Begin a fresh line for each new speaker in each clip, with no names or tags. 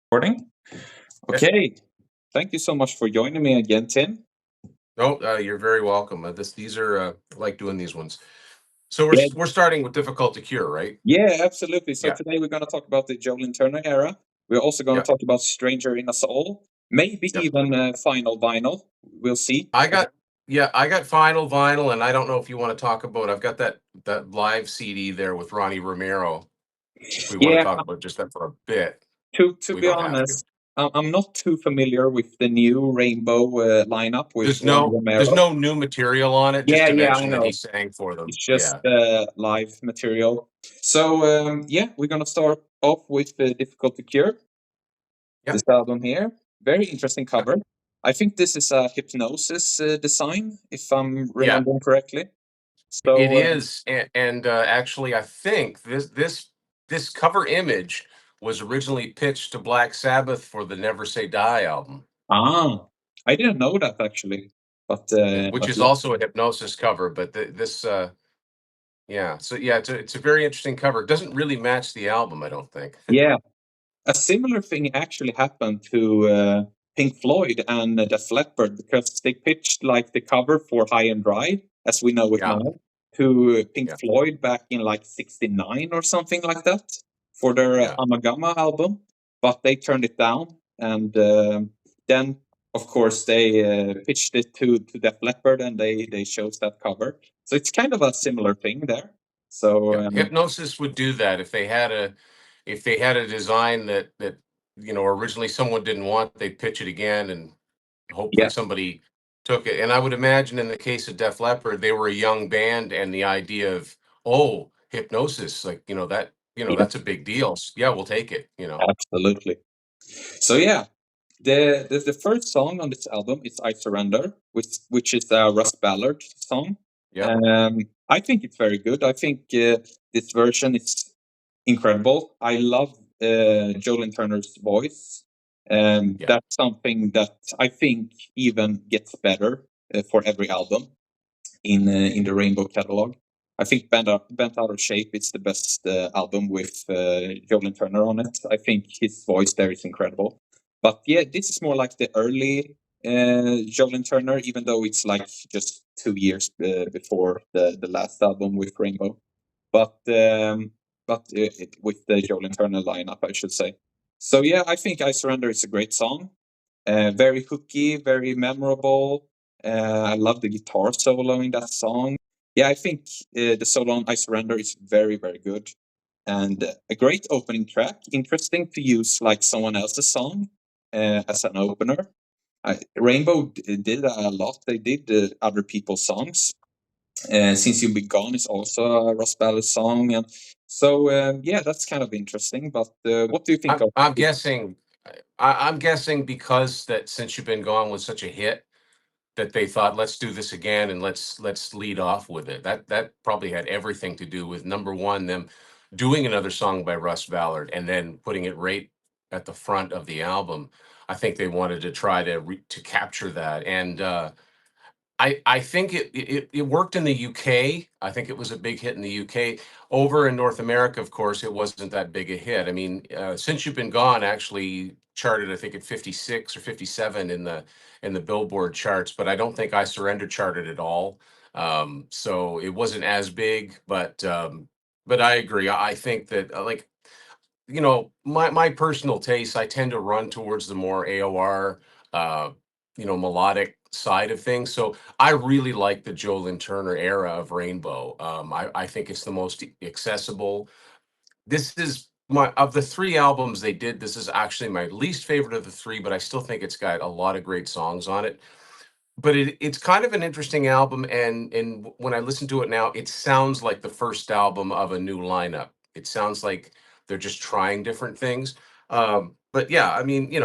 Recording.
Yes.
Okay. Thank you so much for joining me again, Tim.
No, you're very welcome. These are I like doing these ones. So
Yeah,
we're starting with difficult to cure, right?
yeah, absolutely. So
Yeah.
today we're going to talk about the Joe Lynn Turner era. We're also going to
Yeah.
talk about Stranger in a Soul, maybe
Yeah.
even Final Vinyl. We'll see.
I got I got final vinyl, and I don't know if you want to talk about. I've got that live CD there with Ronnie Romero. If we want to
Yeah,
talk about just that for a bit,
to
we
be
don't have to.
honest, I'm not too familiar with the new Rainbow lineup with Ronnie
There's
Romero.
no new material on it. Just
Yeah,
to
yeah, I
mention that he
know.
sang for them.
It's just
Yeah.
live material. So yeah, we're gonna start off with "Difficult to Cure."
Yeah.
This album here. Very interesting
Yeah.
cover. I think this is a Hypnosis design, if I'm
Yeah.
remembering correctly.
It
So,
is, and actually, I think this cover image was originally pitched to Black Sabbath for the Never Say Die album,
ah, I didn't know that actually,
which
but
is
yeah,
also a Hypnosis cover. But yeah, so yeah, it's a very interesting cover. It doesn't really match the album, I don't think.
yeah. A similar thing actually happened to Pink Floyd and Def Leppard because they pitched like the cover for High and Dry, as we know it
Yeah,
now, to Pink
yeah,
Floyd back in like '69 or something like that for their
yeah,
Amagama album, but they turned it down. And then, of course, they pitched it to Def Leppard and they chose that cover. So it's kind of a similar thing there. So,
yeah. Hypnosis would do that if they had a design that originally someone didn't want, they'd pitch it again, and hopefully
yeah,
somebody took it. And I would imagine in the case of Def Leppard, they were a young band, and the idea of, oh, Hypnosis, like
yeah,
that's a big deal. Yeah, we'll take it.
absolutely. So yeah, the first song on this album is "I Surrender," which is a Russ Ballard song.
Yeah,
I think it's very good. I think this version is incredible. I love Joe Lynn Turner's voice.
yeah,
That's something that I think even gets better for every album in the Rainbow catalog. I think Bent Out of Shape is the best album with Joe Lynn Turner on it. I think his voice there is incredible. But yeah, this is more like the early Joe Lynn Turner, even though it's like just 2 years before the last album with Rainbow. But with the Joe Lynn Turner lineup, I should say. So yeah, I think I Surrender is a great song. Very hooky, very memorable. I love the guitar solo in that song. Yeah, I think the solo on I Surrender is very, very good. And a great opening track. Interesting to use like someone else's song as an opener. Rainbow did that a lot. They did other people's songs. Since You'll Be Gone is also a Russ Ballard song. And so, yeah, that's kind of interesting. But what do you think
I'm
of
I'm
it?
guessing. I'm guessing because that Since You've Been Gone was such a hit that they thought, let's do this again, and let's lead off with it. That probably had everything to do with, number one, them doing another song by Russ Ballard and then putting it right at the front of the album. I think they wanted to try to capture that, and I think it worked in the UK. I think it was a big hit in the UK. Over in North America, of course, it wasn't that big a hit. I mean, Since You've Been Gone actually charted, I think, at 56 or 57 in the Billboard charts, but I don't think I Surrender charted at all. So it wasn't as big, but I agree. I think that like my personal taste, I tend to run towards the more AOR, uh, melodic side of things. So I really like the Joe Lynn Turner era of Rainbow. I think it's the most accessible. This is my of the three albums they did. This is actually my least favorite of the three, but I still think it's got a lot of great songs on it. But it's kind of an interesting album, and when I listen to it now, it sounds like the first album of a new lineup. It sounds like they're just trying different things. But yeah, I mean,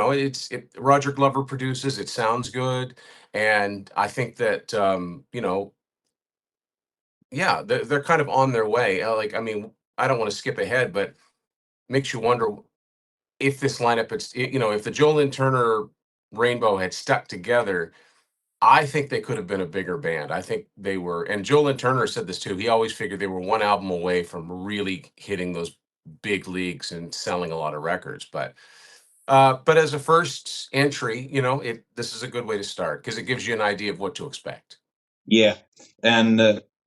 Roger Glover produces, it sounds good, and I think that yeah, they're kind of on their way. Like, I mean, I don't want to skip ahead, but makes you wonder if this lineup, if the Joe Lynn Turner Rainbow had stuck together. I think they could have been a bigger band. I think they were, and Joe Lynn Turner said this too. He always figured they were one album away from really hitting those big leagues and selling a lot of records. But But as a first entry, this is a good way to start because it gives you an idea of what to expect.
Yeah, and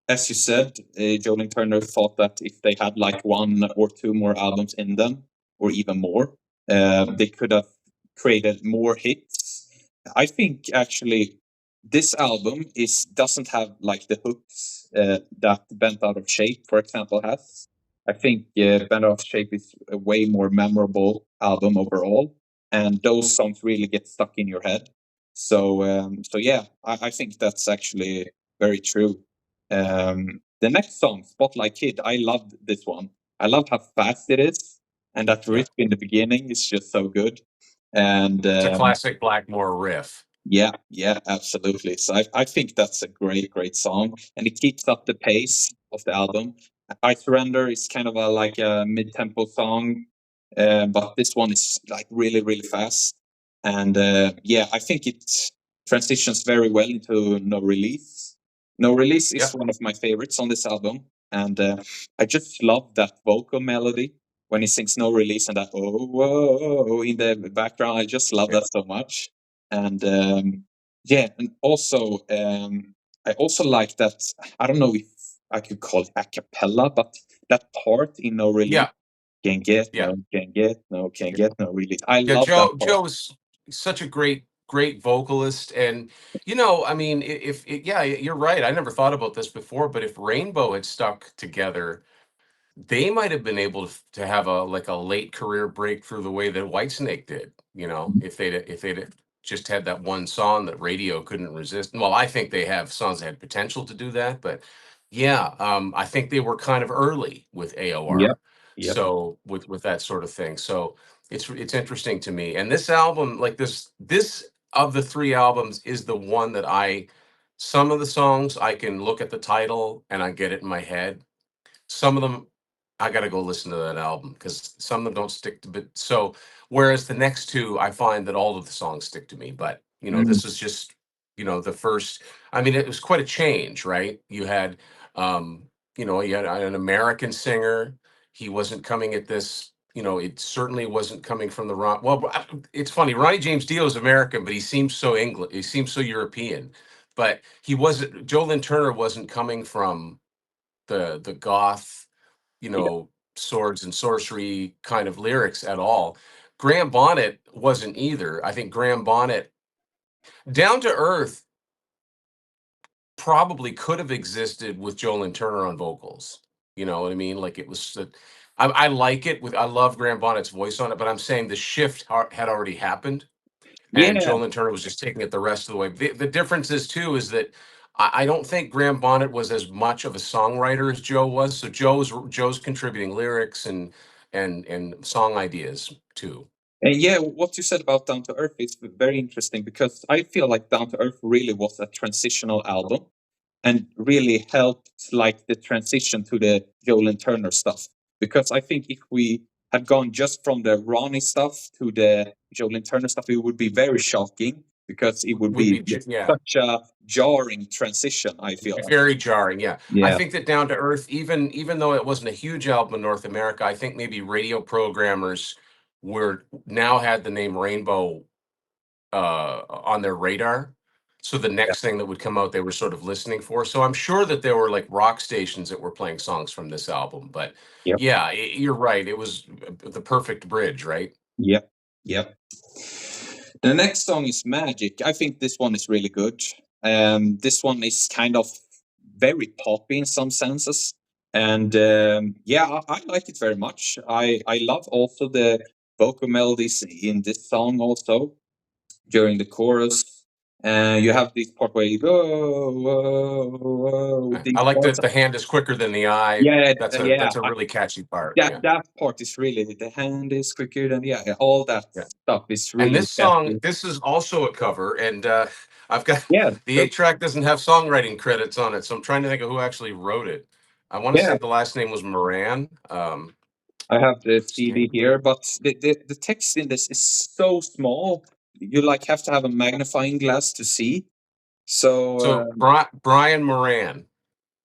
as you said, Joe Lynn Turner thought that if they had like one or two more albums in them, or even more, they could have created more hits. I think actually this album is doesn't have like the hooks that Bent Out of Shape, for example, has. I think Bent Out of Shape is a way more memorable album overall, and those songs really get stuck in your head. So yeah, I think that's actually very true. The next song, Spotlight Kid, I loved this one. I love how fast it is, and that
Yeah.
riff in the beginning is just so good. And
It's a classic Blackmore riff.
yeah, yeah, absolutely. So I think that's a great song, and it keeps up the pace of the album. I Surrender is kind of like a mid-tempo song, but this one is like really fast. And yeah, I think it transitions very well into No Release. No Release is
Yep.
one of my favorites on this album, and I just love that vocal melody when he sings No Release and that oh in the background. I just love
Yeah.
that so much. And yeah, and also I also like that. I don't know if I could call it a cappella, but that part in No Release,
Yeah.
can get
Yeah.
no, can get no, can
Yeah.
get no release. I
Yeah,
love that part.
Joe is such a great vocalist, and I mean, yeah, you're right. I never thought about this before, but if Rainbow had stuck together, they might have been able to have a like a late career breakthrough the way that Whitesnake did. If they'd just had that one song that radio couldn't resist. Well, I think they have songs that had potential to do that, but yeah, I think they were kind of early with
Yep,
AOR,
yep.
so with that sort of thing. So it's interesting to me. And this album, like this of the three albums, is the one that some of the songs I can look at the title and I get it in my head. Some of them, I gotta go listen to that album because some of them don't stick to bit. So whereas the next two, I find that all of the songs stick to me. But
Mm,
this is just the first. I mean, it was quite a change, right? You had an American singer. He wasn't coming at this. It certainly wasn't coming from the Ron. Well, it's funny. Ronnie James Dio is American, but he seems so English. He seems so European. But he wasn't. Joe Lynn Turner wasn't coming from the goth,
yeah.
swords and sorcery kind of lyrics at all. Graham Bonnet wasn't either. I think Graham Bonnet, Down to Earth, probably could have existed with Joe Lynn Turner on vocals. You know what I mean? Like it was. I like it with. I love Graham Bonnet's voice on it, but I'm saying the shift had already happened, and
Yeah,
Joe Lynn Turner was just taking it the rest of the way. The difference is too is that I don't think Graham Bonnet was as much of a songwriter as Joe was. So Joe's contributing lyrics and song ideas too.
and yeah, what you said about Down to Earth is very interesting because I feel like Down to Earth really was a transitional album and really helped like the transition to the Joe Lynn Turner stuff. Because I think if we had gone just from the Ronnie stuff to the Joe Lynn Turner stuff, it would be very shocking because it would
Would
be
be
just
yeah,
such a jarring transition. I feel like.
very jarring. Yeah, I
Yeah.
think that Down to Earth, even though it wasn't a huge album in North America, I think maybe radio programmers were now had the name Rainbow on their radar. So the
Yeah.
next thing that would come out, they were sort of listening for. So I'm sure that there were like rock stations that were playing songs from this album. But
Yep.
yeah, you're right. It was the perfect bridge, right?
Yep. Yep. The next song is Magic. I think this one is really good. This one is kind of very poppy in some senses. And yeah, I like it very much. I love also the vocal melodies in this song also during the chorus. You have this part where you go, whoa, whoa, these
I like
parts.
that the hand is quicker than the eye.
Yeah, yeah.
That's a really catchy part.
That
Yeah.
that part is really the hand is quicker than yeah. All that
Yeah.
stuff is
And
really
this song,
catchy.
this is also a cover, and I've got
Yeah,
the
so,
8 track doesn't have songwriting credits on it, so I'm trying to think of who actually wrote it. I want to
yeah.
say the last name was Moran.
I have the CD
Stan-
here, but the text in this is so small. You like have to have a magnifying glass to see. So
So Brian Moran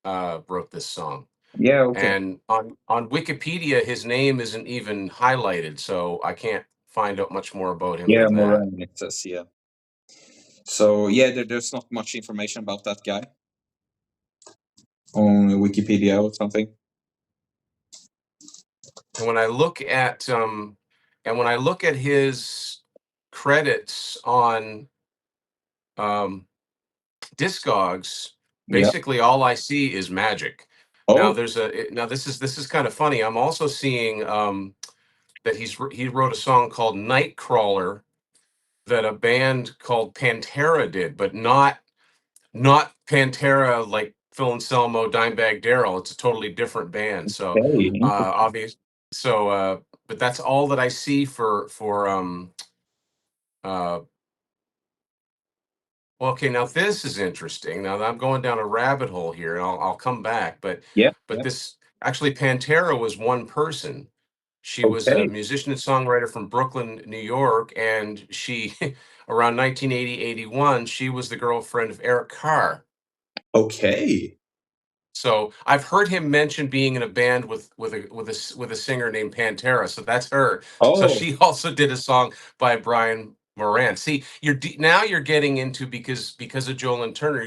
wrote this song,
yeah, okay.
and on Wikipedia, his name isn't even highlighted, so I can't find out much more about him
Yeah,
than that.
Moran, it says, yeah. So yeah, there's not much information about that guy on Wikipedia or something.
And when I look at his credits on um, Discogs,
Yeah.
basically all I see is Magic. Now
Oh,
this is kind of funny. I'm also seeing that he wrote a song called Nightcrawler that a band called Pantera did, but not Pantera like Phil Anselmo, Dimebag Darrell. It's a totally different band. So
okay, interesting.
obvious. So but that's all that I see for uh well, okay, now this is interesting. Now I'm going down a rabbit hole here, and I'll come back.
Yeah,
But
yeah.
this actually Pantera was one person. She was a
Okay,
musician and songwriter from Brooklyn, New York, and she around 1980, 81, she was the girlfriend of Eric Carr.
okay.
So I've heard him mention being in a band with a singer named Pantera. So that's her. So
Oh,
she also did a song by Brian Moran. See, now you're getting into because of Joe Lynn Turner.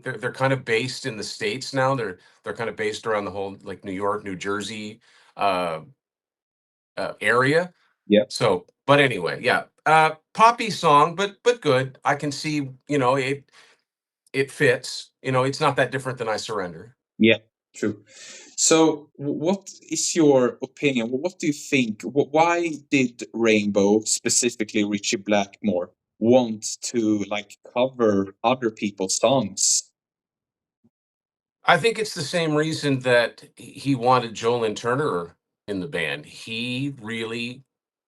They're kind of based in the States now. They're kind of based around the whole like New York, New Jersey uh, area.
yeah,
So, but anyway, yeah, poppy song, but good. I can see, it fits. It's not that different than I Surrender.
yeah. True. So, what is your opinion? What do you think? Why did Rainbow, specifically Richie Blackmore, want to like cover other people's songs?
I think it's the same reason that he wanted Joe Lynn Turner in the band.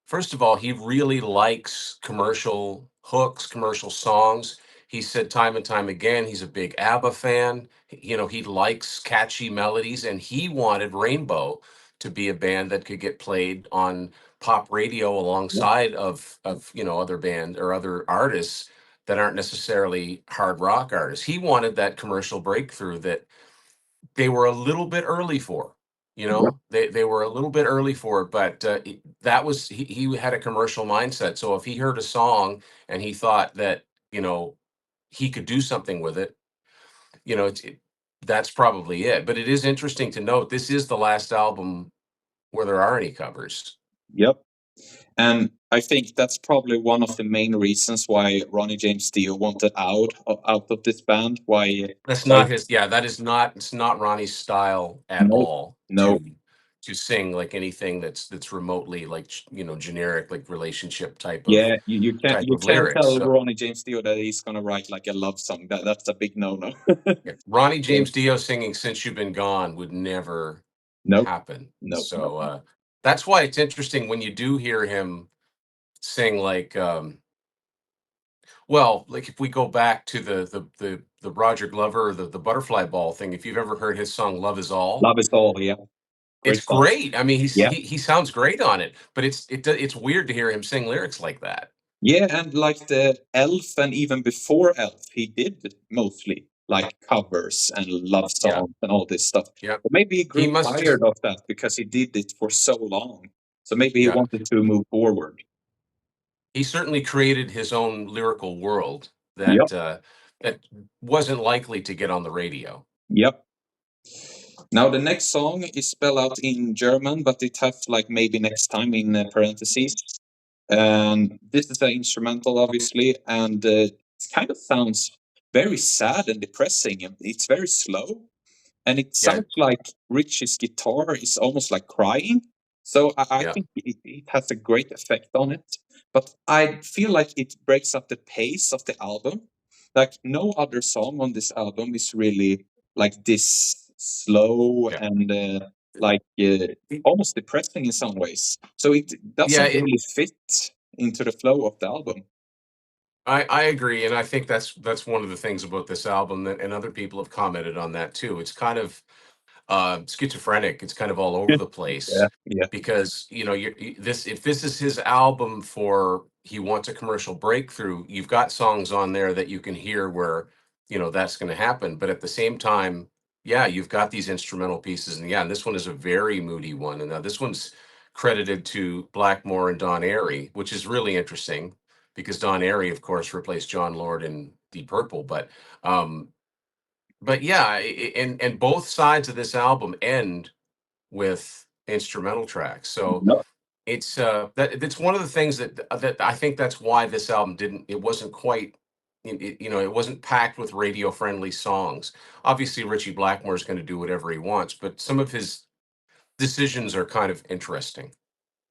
First of all, he really likes commercial hooks, commercial songs. He said time and time again, he's a big ABBA fan. He likes catchy melodies, and he wanted Rainbow to be a band that could get played on pop radio
Yeah,
alongside of other band or other artists that aren't necessarily hard rock artists. He wanted that commercial breakthrough that they were a little bit early for.
yeah,
They were a little bit early for it, but he had a commercial mindset. So if he heard a song and he thought that he could do something with it, that's probably it. But it is interesting to note this is the last album where there are any covers.
yep. And I think that's probably one of the main reasons why Ronnie James Dio wanted out of this band.
That's
Why
not his. Yeah, that is not. It's not Ronnie's style at
no,
all
no.
to sing like anything that's remotely like generic like relationship
Yeah,
type
you
of
can't
lyrics.
tell
So
Ronnie James Dio that he's gonna write like a love song. That's a big no no.
yeah, Ronnie
Yeah.
James Dio singing "Since You've Been Gone" would never
No,
happen.
no, no.
So that's why it's interesting when you do hear him sing like well, like if we go back to the Roger Glover, the butterfly ball thing, if you've ever heard his song "Love Is All,"
Love is all. Yeah,
it's
great song.
great. I mean,
Yeah,
he sounds great on it, but it's weird to hear him sing lyrics like that.
yeah, and like the Elf, and even before Elf, he did mostly like covers and love
Yeah,
songs and all this stuff.
yeah.
But maybe he
He
grew
must just
tired of that because he did it for so long. So maybe he
yeah.
wanted to move forward.
He certainly created his own lyrical world
Yep,
that wasn't likely to get on the radio.
yep. Now the next song is spelled out in German, but it has like maybe next time in parentheses. And this is an instrumental, obviously, and it kind of sounds very sad and depressing. And it's very slow, and it
Yeah,
sounds like Richie's guitar is almost like crying. So I
yeah,
think it has a great effect on it. But I feel like it breaks up the pace of the album. Like no other song on this album is really like this slow
yeah.
and like almost depressing in some ways. So it
Yeah,
doesn't really fit into the flow of the album.
I agree, and I think that's one of the things about this album that, and other people have commented on that too. It's kind of schizophrenic. It's kind of all over the
Yeah,
place
yeah,
because this if this is his album for he wants a commercial breakthrough. You've got songs on there that you can hear where that's going to happen, but at the same time, yeah, you've got these instrumental pieces, and yeah, and this one is a very moody one, and this one's credited to Blackmore and Don Airey, which is really interesting because Don Airey, of course, replaced John Lord in Deep Purple. Um, but yeah, and both sides of this album end with instrumental tracks. So
Yep.
it's one of the things that I think that's why this album didn't it wasn't quite it wasn't packed with radio friendly songs. Obviously Richie Blackmore is going to do whatever he wants, but some of his decisions are kind of interesting.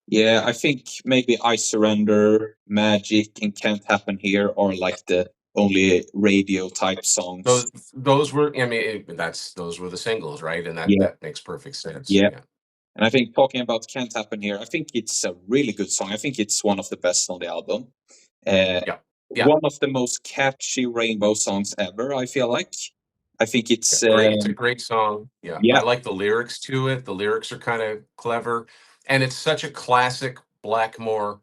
Yeah, I think maybe I Surrender, Magic, and Can't Happen Here are like the only radio type songs.
Those were I mean that's those were the singles, right? And that
Yeah,
that makes perfect sense.
yeah.
Yeah.
And I think talking about Can't Happen Here, I think it's a really good song. I think it's one of the best on the album. Uh,
Yeah. Yeah.
one of the most catchy Rainbow songs ever, I feel like. I think
Yeah,
it's,
great. It's a great song. Yeah, I
yeah,
like the lyrics to it. The lyrics are kind of clever, and it's such a classic Blackmore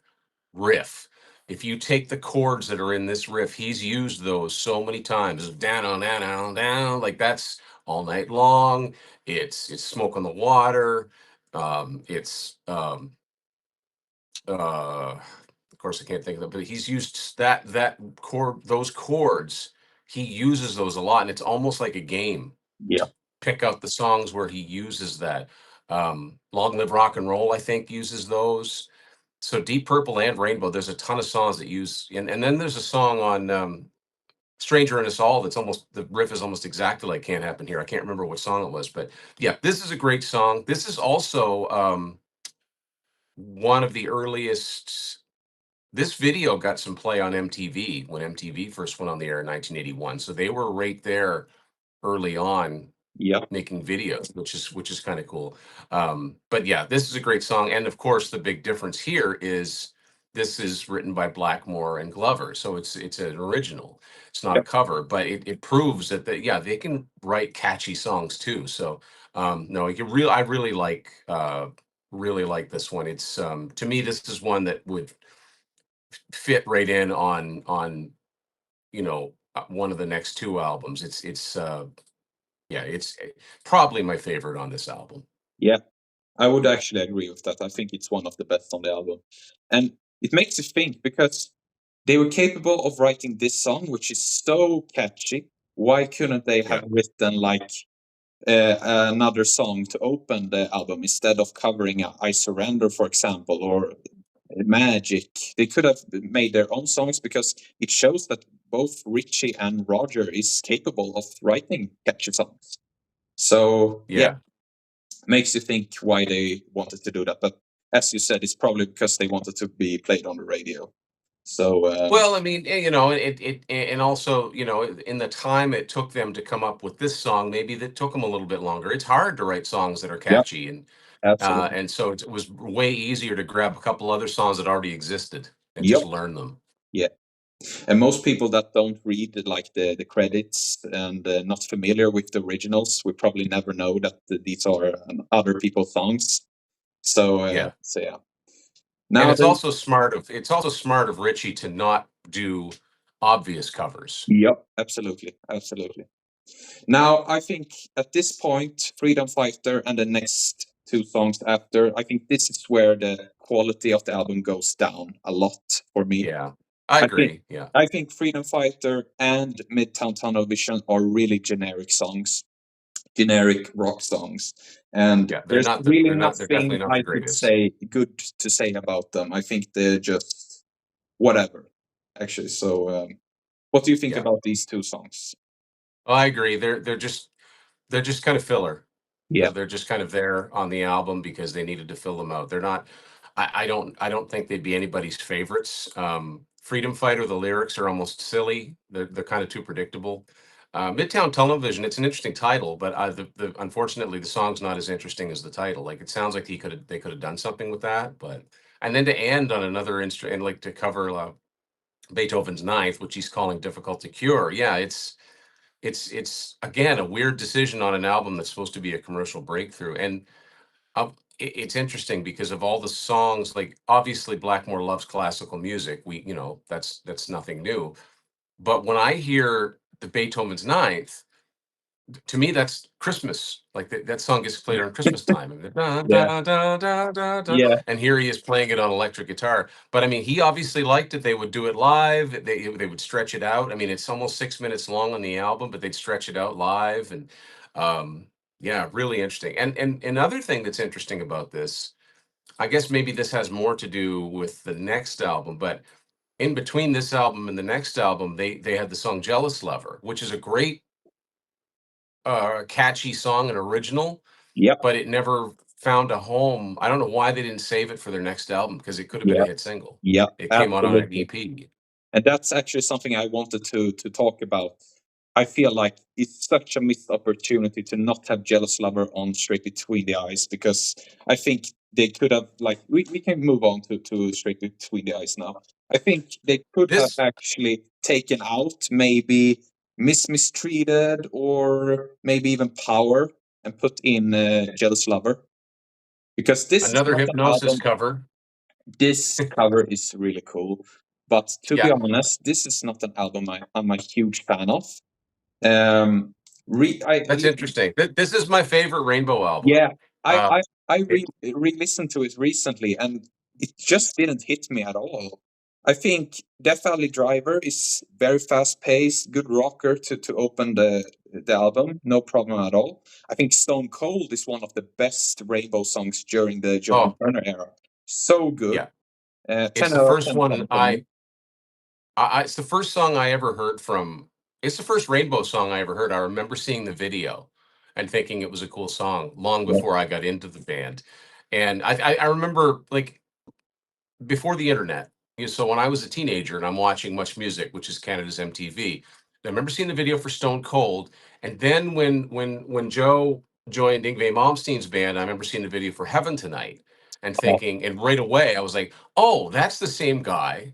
riff. If you take the chords that are in this riff, he's used those so many times. Down, down, down, down. Like that's all night long. It's smoke on the water. It's of course I can't think of them, but he's used that chord, those chords. He uses those a lot, and it's almost like a game
yeah,
to pick out the songs where he uses that. Long Live Rock and Roll, I think, uses those. So Deep Purple and Rainbow, there's a ton of songs that use, and then there's a song on Stranger in Us All that's almost the riff is almost exactly like Can't Happen Here. I can't remember what song it was, but yeah, this is a great song. This is also one of the earliest this video got some play on MTV when MTV first went on the air in 1981. So they were right there early on
yeah,
making videos, which is kind of cool. But yeah, this is a great song, and of course, the big difference here is this is written by Blackmore and Glover, so it's an original. It's not
yeah,
a cover, but it proves that yeah they can write catchy songs too. So no, I really like this one. It's to me this is one that would fit right in on one of the next two albums. It's yeah, it's probably my favorite on this album.
yeah. I would actually agree with that. I think it's one of the best on the album. And it makes you think because they were capable of writing this song, which is so catchy. Why couldn't they
Yeah,
have written like another song to open the album instead of covering I Surrender, for example, or Magic? They could have made their own songs because it shows that both Richie and Roger is capable of writing catchy songs. So yeah,
yeah.
makes you think why they wanted to do that. But as you said, it's probably because they wanted to be played on the radio. So
Well, I mean, and also, in the time it took them to come up with this song, maybe that took them a little bit longer. It's hard to write songs that are
yeah,
catchy,
absolutely.
and so it was way easier to grab a couple other songs that already existed and just
Yep.
learn them.
Yeah. And most people that don't read like the credits and not familiar with the originals will probably never know that these are other people's songs.
Yeah.
So yeah.
And
Now then,
it's also smart of Richie to not do obvious covers.
yep, absolutely, absolutely. Now I think at this point, Freedom Fighter and the next two songs after, I think this is where the quality of the album goes down a lot for me.
Yeah. I
I think
agree. Yeah.
I think Freedom Fighter and Midtown Tunnel Vision are really generic songs, generic rock songs, and
Yeah.
there's really
They're definitely
nothing
not
I
the
could
greatest.
say good to say about them. I think they're just whatever, actually. So, what do you think
Yeah.
about these two songs?
I agree. They're just kind of filler.
Yeah,
They're just kind of there on the album because they needed to fill them out. They're not. I don't think they'd be anybody's favorites. Freedom Fighter. The lyrics are almost silly. They're kind of too predictable. Midtown Television. It's an interesting title, but unfortunately the song's not as interesting as the title. Like it sounds like they could have done something with that, but and then to end on another instrument and like to cover Beethoven's Ninth, which he's calling difficult to cure. Yeah, it's again a weird decision on an album that's supposed to be a commercial breakthrough, and it's interesting because of all the songs. Like obviously, Blackmore loves classical music. That's nothing new. But when I hear the Beethoven's Ninth, To me, that's Christmas. Like that song gets played on Christmas time, and da,
Yeah,
da, da, da, da, da,
yeah,
and here he is playing it on electric guitar. But I mean, he obviously liked it. They would do it live. They would stretch it out. I mean, it's almost 6 minutes long on the album, but they'd stretch it out live, and um, yeah, really interesting. And another thing that's interesting about this, I guess maybe this has more to do with the next album, but in between this album and the next album, they had the song "Jealous Lover," which is a great catchy song and original,
yep,
but it never found a home. I don't know why they didn't save it for their next album because it could have been a
yep,
hit single.
yep,
It came out on an
absolutely.
EP.
And that's actually something I wanted to talk about. I feel like it's such a missed opportunity to not have Jealous Lover on Straight Between the Eyes, because I think they could have, like, we can move on to Straight Between the Eyes now. I think they could have
This
actually taken out maybe Mistreated, or maybe even Power, and put in Jealous Lover, because this is
another
not an
Hypnosis
album.
cover.
This cover is really cool, but to be
Yeah,
honest, this is not an album I'm a huge fan of. Um, I
that's interesting. This is my favorite Rainbow album.
yeah, I
Uh,
I I
it,
re-listened to it recently, and it just didn't hit me at all. I think Death Valley Driver is very fast paced, good rocker to open the album, no problem at all. I think Stone Cold is one of the best Rainbow songs during the Joe Lynn
oh
Turner era. So good.
yeah,
10
it's the
out of
first
10
one
song for me.
it's the first song I ever heard from. It's the first Rainbow song I ever heard. I remember seeing the video and thinking it was a cool song long
Yeah.
before I got into the band. And I remember like before the internet. So when I was a teenager and I'm watching Much Music, which is Canada's MTV, I remember seeing the video for Stone Cold. And then when Joe joined Yngwie Malmsteen's band, I remember seeing the video for Heaven Tonight and
Oh,
thinking, and right away I was like, oh, that's the same guy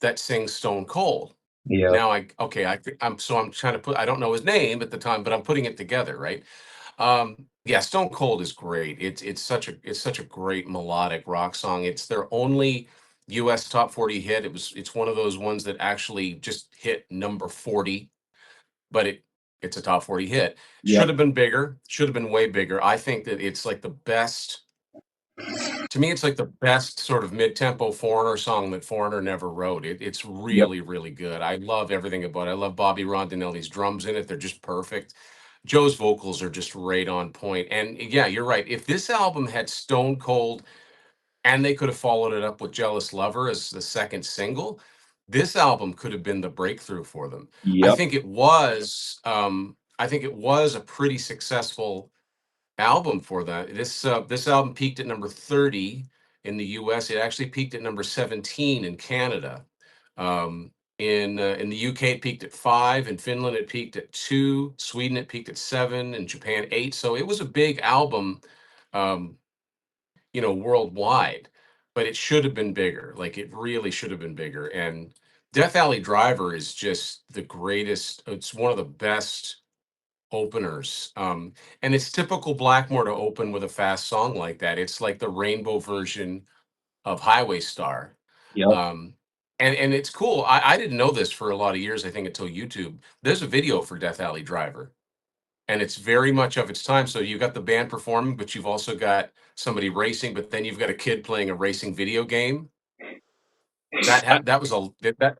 that sings Stone Cold.
yeah.
Now I'm trying to put, I don't know his name at the time, but I'm putting it together, right? Yeah, Stone Cold is great. It's such a great melodic rock song. It's their only US top 40 hit. It's one of those ones that actually just hit number 40, but it's a top 40 hit.
Yeah.
Should have been bigger, should have been way bigger. I think that it's like the best, to me, it's like the best sort of mid-tempo Foreigner song that Foreigner never wrote. It's
Yep.
really, really good. I love everything about it. I love Bobby Rondinelli's drums in it. They're just perfect. Joe's vocals are just right on point. And yeah, you're right. If this album had Stone Cold and they could have followed it up with Jealous Lover as the second single, this album could have been the breakthrough for them. I
Yep.
think it was. I think it was a pretty successful album for that. This album peaked at number 30 in the US. It actually peaked at number 17 in Canada. In the UK, it peaked at 5. In Finland, it peaked at 2. Sweden, it peaked at 7. In Japan, 8. So it was a big album, um, worldwide. But it should have been bigger. Like it really should have been bigger. And Death Alley Driver is just the greatest. It's one of the best openers. And it's typical Blackmore to open with a fast song like that. It's like the rainbow version of Highway Star.
Yep.
Um, and it's cool. I didn't know this for a lot of years, I think, until YouTube. There's a video for Death Alley Driver, and it's very much of its time. So you've got the band performing, but you've also got somebody racing, but then you've got a kid playing a racing video game.
I,
That was that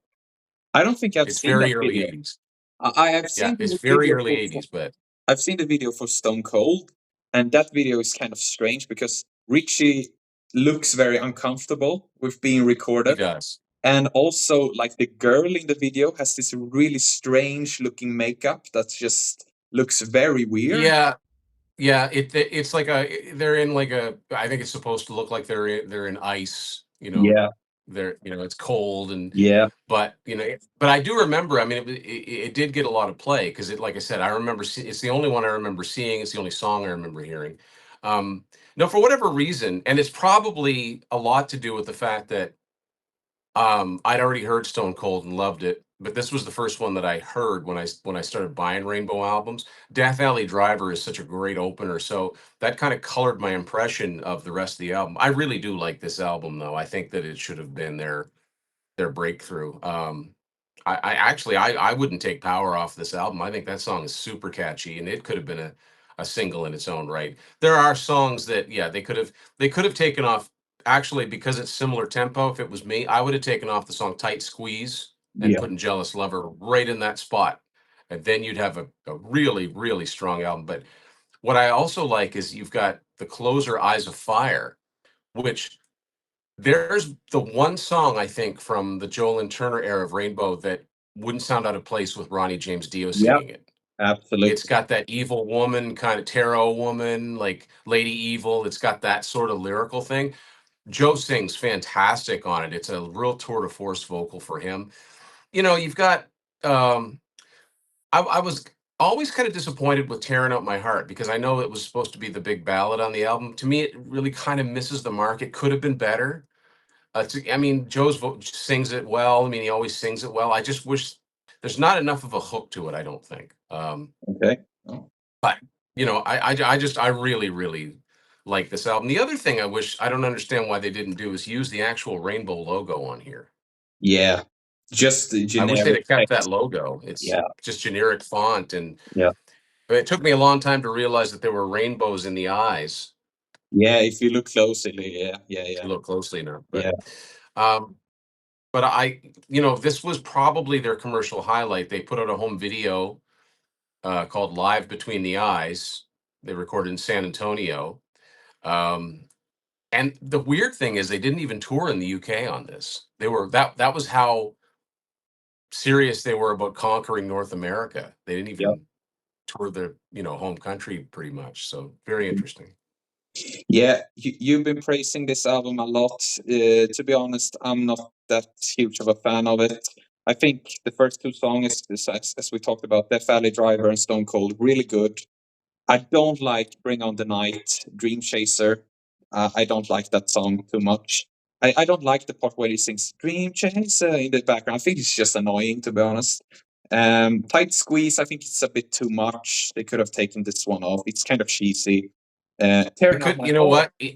I don't think I've
it's
seen that
very early
video.
80s.
I have
Yeah,
seen
it's
the
very
video
early
for
80s, but
I've seen the video for Stone Cold, and that video is kind of strange because Richie looks very uncomfortable with being
he
recorded.
does.
And also, like, the girl in the video has this really strange looking makeup that just looks very weird.
Yeah, yeah, it's like they're in like a, I think it's supposed to look like they're in ice,
Yeah,
it's cold, and
yeah,
but but I do remember, I mean it did get a lot of play because like I said, I remember it's the only one I remember seeing, it's the only song I remember hearing. Um no, for whatever reason, and it's probably a lot to do with the fact that I'd already heard Stone Cold and loved it, but this was the first one that I heard when I started buying Rainbow albums. Death Alley Driver is such a great opener, so that kind of colored my impression of the rest of the album. I really do like this album, though. I think that it should have been their breakthrough. I actually I wouldn't take Power off this album. I think that song is super catchy, and it could have been a single in its own right. There are songs that, yeah, they could have taken off, actually, because it's similar tempo. If it was me, I would have taken off the song Tight Squeeze and
Yeah,
putting Jealous Lover right in that spot. And then you'd have a really, really strong album. But what I also like is you've got the closer, Eyes of Fire, which, there's the one song, I think, from the Joe Lynn Turner era of Rainbow that wouldn't sound out of place with Ronnie James Dio
yeah,
singing it. It's
absolutely.
got that evil woman, kind of tarot woman, like Lady Evil. It's got that sort of lyrical thing. Joe sings fantastic on it. It's a real tour de force vocal for him. You've got, um I was always kind of disappointed with Tearing Out My Heart, because I know it was supposed to be the big ballad on the album. To me, it really kind of misses the mark. It could have been better. I mean, sings it well. I mean, he always sings it well. I just wish there's not enough of a hook to it, I don't think.
Okay. Oh,
But I really, really like this album. The other thing I don't understand why they didn't do is use the actual rainbow logo on here.
yeah, just the
I wish they'd
generic
have kept that
text.
logo. It's
Yeah,
just generic font, and
yeah,
but it took me a long time to realize that there were rainbows in the eyes,
yeah. If you look closely, yeah, yeah,
if
yeah,
you look closely enough.
yeah,
Um, but this was probably their commercial highlight. They put out a home video called "Live Between the Eyes." They recorded in San Antonio. Um, and the weird thing is, they didn't even tour in the UK on this. That was how serious they were about conquering North America. They didn't
yeah.
even tour their home country pretty much. So very interesting.
Yeah, you've been praising this album a lot. To be honest, I'm not that huge of a fan of it. I think the first two songs, as we talked about, Death Valley Driver and Stone Cold, really good. I don't like Bring On the Night, Dream Chaser. I don't like that song too much. I don't like the part where he sings Dream Chaser in the background. I think it's just annoying, to be honest. Tight Squeeze, I think it's a bit too much. They could have taken this one off. It's kind of cheesy.
It
Tearing Out
could,
My
you know
Heart.
what?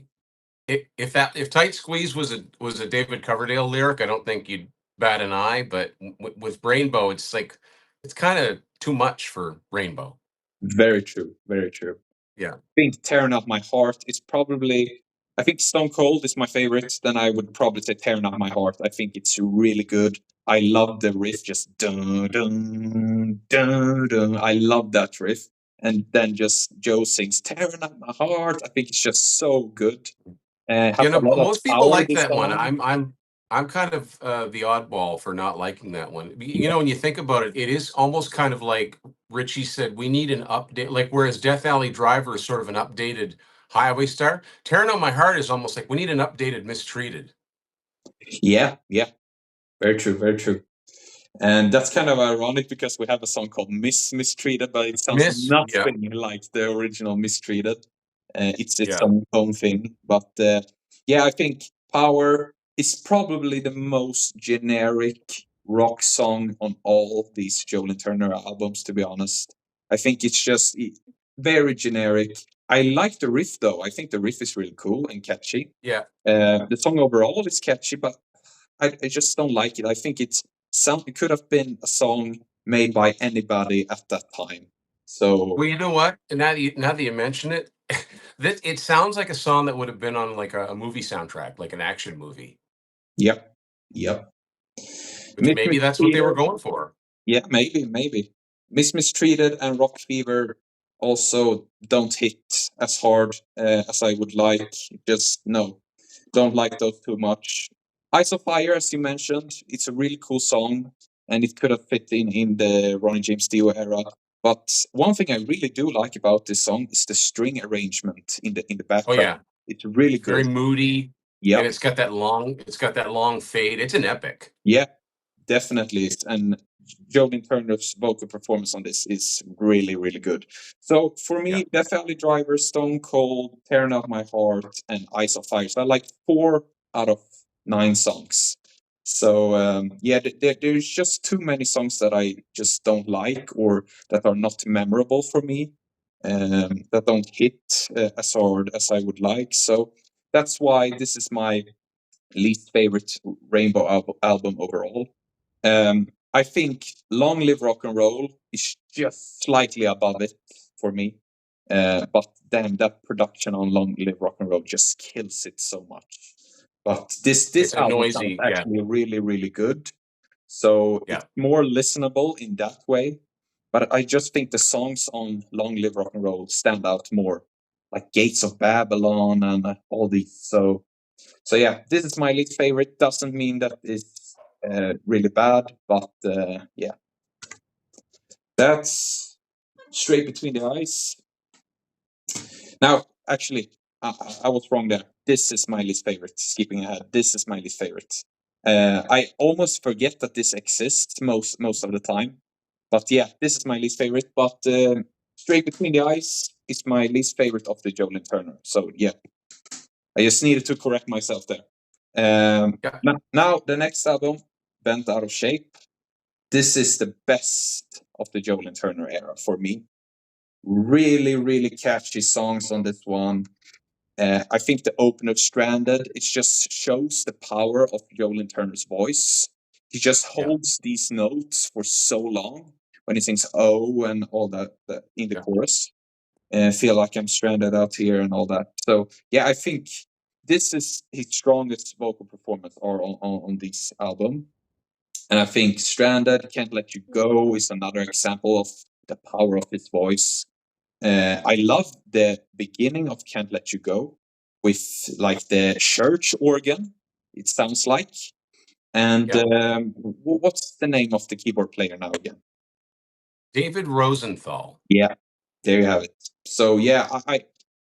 If "Tight Squeeze" was a David Coverdale lyric, I don't think you'd bat an eye. But with Rainbow, it's like it's kind of too much for Rainbow.
Very true. Very true.
Yeah,
Think Tearing Out My Heart is probably, I think Stone Cold is my favorite. Then I would probably say Tearing Out My Heart. I think it's really good. I love the riff, just dun dun dun dun. I love that riff. And then just Joe sings Tearing Out My Heart. I think it's just so good. Has a lot of
most people
power,
like
this
that one.
song.
I'm kind of the oddball for not liking that one. When you think about it, it is almost kind of like Richie said, we need an update. Like, whereas Death Alley Driver is sort of an updated Highway Star, Tearing On My Heart is almost like we need an updated Mistreated.
Yeah, yeah. Very true, very true. And that's kind of ironic because we have a song called Mistreated, but it sounds
Yeah,
nothing like the original Mistreated. It's its
yeah.
own thing. But yeah, I think Power is probably the most generic rock song on all these Joe Lynn Turner albums, to be honest. I think it's just very generic. I like the riff, though. I think the riff is really cool and catchy.
Yeah.
The song overall is catchy, but I just don't like it. I think it could have been a song made by anybody at that time. So
Well, you know what? And now that you mention it, this it sounds like a song that would have been on like a movie soundtrack, like an action movie,
yep, yep.
which
Miss
maybe that's what they were
Mistreated,
going for.
yeah, maybe. Miss Mistreated and Rock Fever also don't hit as hard as I would like. Just no, don't like those too much. Eyes of Fire, as you mentioned, it's a really cool song, and it could have fit in the Ronnie James Dio era. But one thing I really do like about this song is the string arrangement in the
Oh
background.
yeah,
It's really
it's very
good.
moody, and
Yep.
it's got that long fade. It's an epic.
Yeah, definitely. And Jolene Turner's vocal performance on this is really, really good. So for
Yeah.
me, Death Valley Driver, Stone Cold, Tearing Out My Heart, and Ice of Fire. So I like 4 out of 9 songs. So yeah, there's just too many songs that I just don't like or that are not memorable for me, that don't hit as hard as I would like. So that's why this is my least favorite Rainbow album overall. I think Long Live Rock and Roll is just slightly above it for me. But then that production on Long Live Rock and Roll just kills it so much. But this
It's a
album sounds
noisy, yeah,
actually really, really good. So
yeah,
it's more listenable in that way. But I just think the songs on Long Live Rock and Roll stand out more, like Gates of Babylon and all these. So yeah, this is my least favorite. Doesn't mean that it's really bad, but yeah, that's Straight Between the Eyes. Now, actually, I was wrong there. This is my least favorite. Skipping ahead, this is my least favorite. I almost forget that this exists most of the time, but yeah, this is my least favorite. But Straight Between the Eyes is my least favorite of the Joe Lynn Turner. So yeah, I just needed to correct myself there.
yeah.
Now the next album, Bent Out of Shape. This is the best of the Joe Lynn Turner era for me. Really, really catchy songs on this one. I think the opener, Stranded, it just shows the power of Joe Lynn Turner's voice. He just
Yeah,
holds these notes for so long when he sings "Oh" and all that in the
yeah.
chorus. Feel like I'm stranded out here and all that. So yeah, I think this is his strongest vocal performance or on this album. And I think Stranded, Can't Let You Go is another example of the power of his voice. I love the beginning of Can't Let You Go with like the church organ, it sounds like. And
Yeah.
what's the name of the keyboard player now again?
David Rosenthal.
Yeah, there you have it. So yeah,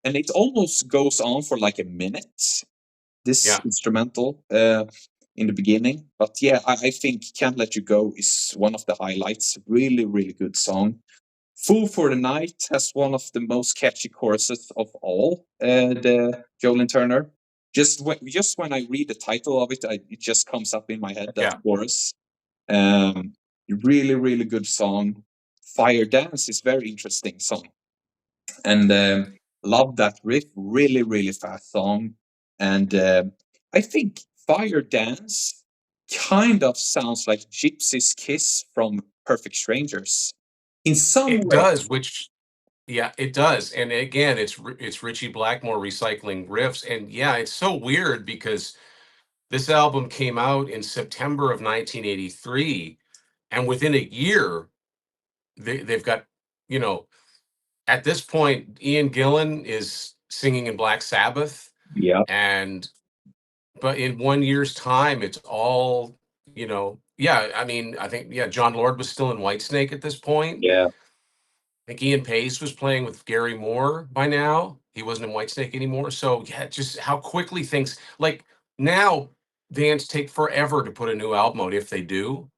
and it almost goes on for like a minute, this
Yeah,
instrumental in the beginning. But yeah, I think Can't Let You Go is one of the highlights. Really, really good song. Fool for the Night has one of the most catchy choruses of all, the Joe Lynn Turner. Just when I read the title of it, it just comes up in my head, that
yeah.
chorus. Um, really, really good song. Fire Dance is very interesting song, and love that riff. Really, really fast song, and I think Fire Dance kind of sounds like Gypsy's Kiss from Perfect Strangers in some
It
way.
does, which yeah, it does. And again, it's Richie Blackmore recycling riffs. And yeah, it's so weird because this album came out in September of 1983, and within a year, they've got, you know, at this point, Ian Gillan is singing in Black Sabbath,
Yeah,
and but in 1 year's time, it's all, yeah. I mean, I think yeah, John Lord was still in Whitesnake at this point.
yeah,
I think Ian Pace was playing with Gary Moore by now. He wasn't in Whitesnake anymore. So yeah, just how quickly things like now bands take forever to put a new album out if they do.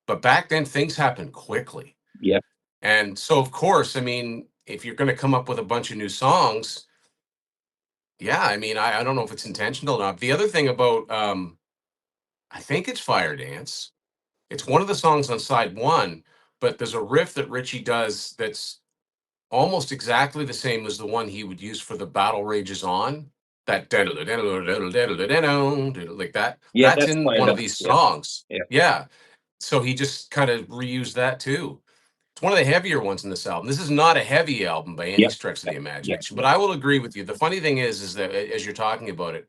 But back then things happened quickly.
yeah,
And so of course, I mean, if you're gonna come up with a bunch of new songs, yeah, I mean, I don't know if it's intentional or not. The other thing about I think it's Fire Dance. It's one of the songs on side one, but there's a riff that Richie does that's almost exactly the same as the one he would use for the Battle Rages On. That like that.
yeah.
That's
That's
in
Fire
one of
Dance.
these
Yeah,
songs.
yeah,
Yeah. So he just kind of reused that too. It's one of the heavier ones in this album. This is not a heavy album by any
yeah,
stretch of the
yeah,
imagination, but
yeah,
I will agree with you. The funny thing is that as you're talking about it,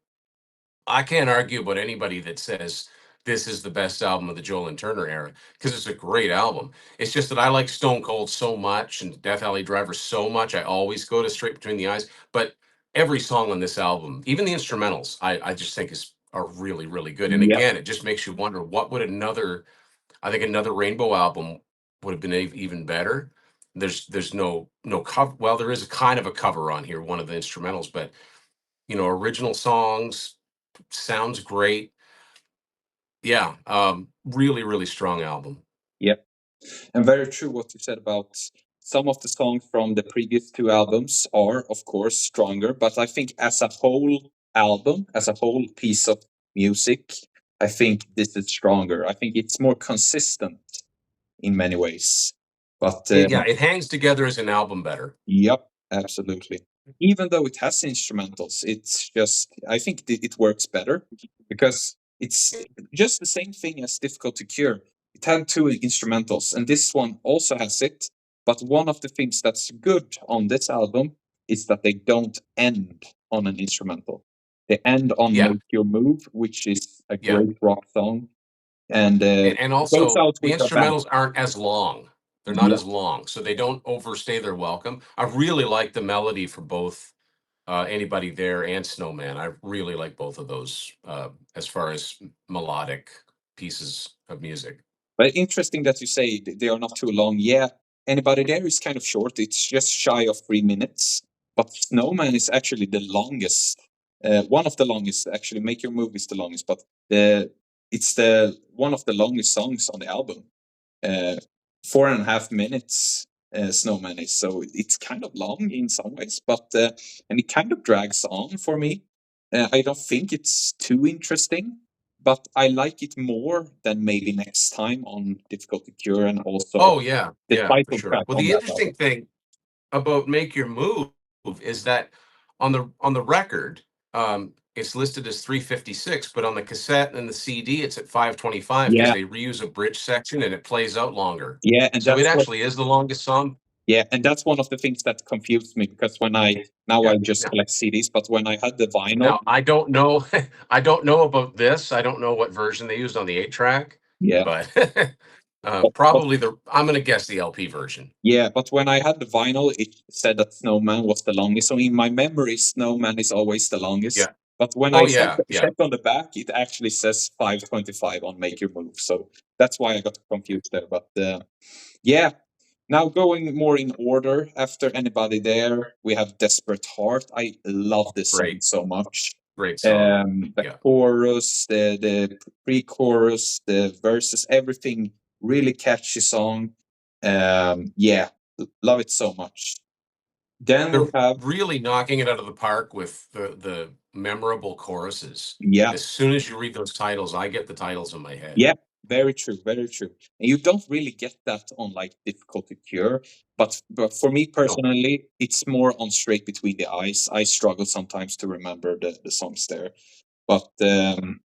I can't argue about anybody that says this is the best album of the Joe Lynn Turner era because it's a great album. It's just that I like Stone Cold so much and Death Alley Driver so much. I always go to Straight Between the Eyes. But every song on this album, even the instrumentals, I just think are really, really good. And
yeah,
again, it just makes you wonder what would I think another Rainbow album would have been even better. There's no cover. Well, there is a kind of a cover on here, one of the instrumentals, but original songs sounds great. Yeah, really, really strong album.
yeah. And very true what you said about some of the songs from the previous two albums are, of course, stronger. But I think as a whole album, as a whole piece of music, I think this is stronger. I think it's more consistent in many ways. But
It hangs together as an album better.
yep, absolutely. Even though it has instrumentals, it's just, I think it works better because it's just the same thing as Difficult to Cure. it had two instrumentals, and this one also has it. But one of the things that's good on this album is that they don't end on an instrumental. They end on
Yeah,
"Make Your Move," which is a
yeah.
great rock song, and
And
it goes
also
out
the
with a bang.
instrumentals aren't as long. They're not
Yeah.
as long, so they don't overstay their welcome. I really like the melody for both Anybody There and Snowman. I really like both of those as far as melodic pieces of music.
But interesting that you say they are not too long. Yeah, Anybody There is kind of short. It's just shy of 3 minutes. But Snowman is actually the longest. One of the longest, actually. Make Your Move is the longest, but it's the one of the longest songs on the album. 4.5 minutes. Snowman is, so it's kind of long in some ways, but and it kind of drags on for me. I don't think it's too interesting, but I like it more than maybe Next Time on Difficult to Cure, and also
Oh yeah,
the
yeah, for
title
sure.
track
Well,
on
the
that album.
interesting thing about Make Your Move is that on the record, it's listed as 356, but on the cassette and the CD, it's at 525 because
Yeah,
they reuse a bridge section and it plays out longer.
yeah, and
So it
that's what.
actually is the longest song.
Yeah, and that's one of the things that confused me, because when I now
Yeah.
I just
Yeah.
collect CDs, but when I had the vinyl,
Now I don't know. I don't know about this. I don't know what version they used on the 8 track,
yeah,
but
but
probably I'm going to guess the LP version.
yeah, but when I had the vinyl, it said that Snowman was the longest. So in my memory, Snowman is always the longest.
Yeah.
But when I
Oh yeah. Yeah.
checked on the back, it actually says 525 on Make Your Move. So that's why I got confused there. But yeah, now going more in order, after Anybody There, we have Desperate Heart. I love this song
Great.
so much.
Great song.
The
Yeah.
chorus, the pre-chorus, the verses, everything, really catchy song. Yeah, love it so much. Then we
They're
have,
really knocking it out of the park with the memorable choruses.
yeah,
As soon as you read those titles, I get the titles in my head.
yeah, very true, very true. And you don't really get that on like Difficult to Cure, but for me
No.
personally, it's more on Straight Between the Eyes. I struggle sometimes to remember the songs there. But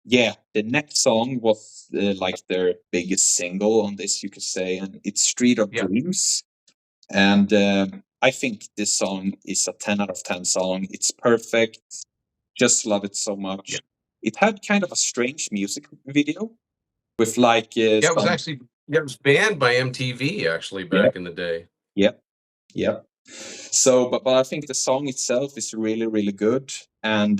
yeah, the next song was like their biggest single on this, you could say, and it's Street of
Yeah.
Dreams. And I think this song is a 10 out of 10 song. It's perfect. Just love it so
Yeah.
much. It had kind of a strange music video with like
Yeah, it was
some,
actually yeah, it was banned by MTV actually
yeah,
back in the day.
yeah, yeah. So, but I think the song itself is really, really good. And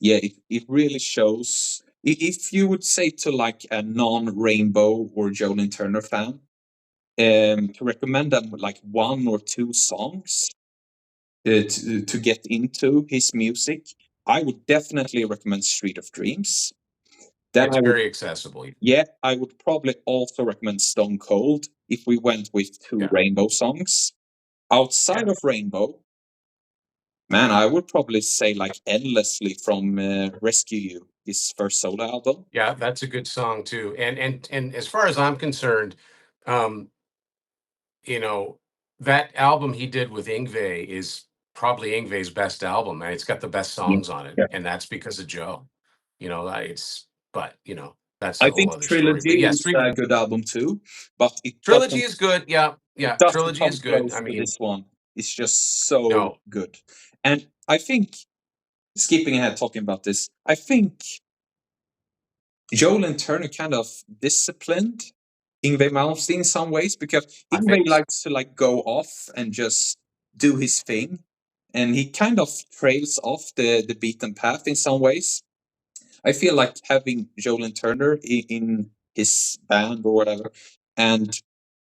yeah, it really shows. If you would say to like a non-Rainbow or Joe Lynn Turner fan, to recommend them like one or two songs to get into his music, I would definitely recommend Street of Dreams. Then
It's
I would,
very accessible.
yeah, I would probably also recommend Stone Cold if we went with two
Yeah.
Rainbow songs.
Yeah.
Outside of Rainbow, man, I would probably say like Endlessly from Rescue You, his first solo album.
Yeah, that's a good song too. And as far as I'm concerned, um, you know, that album he did with Ingve is probably Ingve's best album, and it's got the best
Yeah.
songs on it,
Yeah.
and that's because of Joe. It's but that's
I
a whole
think
other story. But
Trilogy
yeah,
is a good album too, but
Trilogy is good. Yeah,
it
yeah,
doesn't
Trilogy
come
is good.
close
I
to
mean,
this one. It's just so
no,
good. And I think, skipping ahead talking about this, I think Joel and Turner kind of disciplined Ingve Malmsteen in some ways, because
I
Ingve
think
likes to like go off and just do his thing, and he kind of trails off the beaten path in some ways. I feel like having Joel and Turner in his band or whatever, and